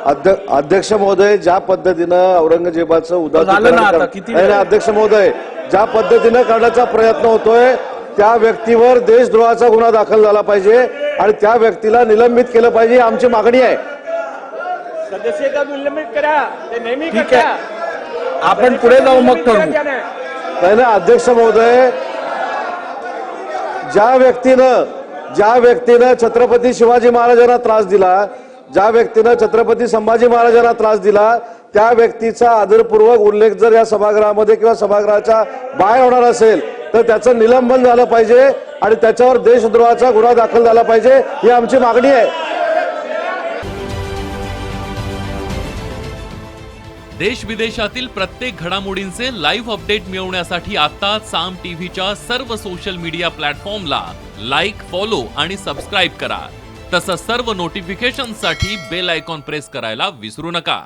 अध्यक्ष महोदय, ज्या पद्धतीनं औरंगजेबाचं उदाहरण अध्यक्ष महोदय ज्या पद्धतीनं करण्याचा प्रयत्न होतोय त्या व्यक्तीवर देशद्रोहाचा गुन्हा दाखल झाला पाहिजे आणि त्या व्यक्तीला निलंबित केलं पाहिजे, आमची मागणी आहे. सदस्यता निलंबित करा, ते नेहमी ठीक आहे, आपण पुढे जाऊ मग ठरवू. नाही ना अध्यक्ष महोदय, ज्या व्यक्तीनं छत्रपती शिवाजी महाराजांना त्रास दिला, ज्या व्यक्तीनं छत्रपती संभाजी महाराजांना त्रास दिला, त्या व्यक्तीचा आदरपूर्वक उल्लेख जर या सभागृहामध्ये किंवा सभागृहाच्या बाहेर होणार असेल तर त्याचं निलंबन झालं पाहिजे आणि त्याच्यावर देशद्रोहाचा गुन्हा दाखल झाला पाहिजे, ही आमची मागणी आहे. देश विदेशातील प्रत्येक घडामोडींचे लाईव्ह अपडेट मिळवण्यासाठी आता साम टीव्हीच्या सर्व सोशल मीडिया प्लॅटफॉर्मला लाईक, फॉलो आणि सबस्क्राईब करा. तसंच सर्व नोटिफिकेशनसाठी बेल आयकॉन प्रेस करायला विसरू नका.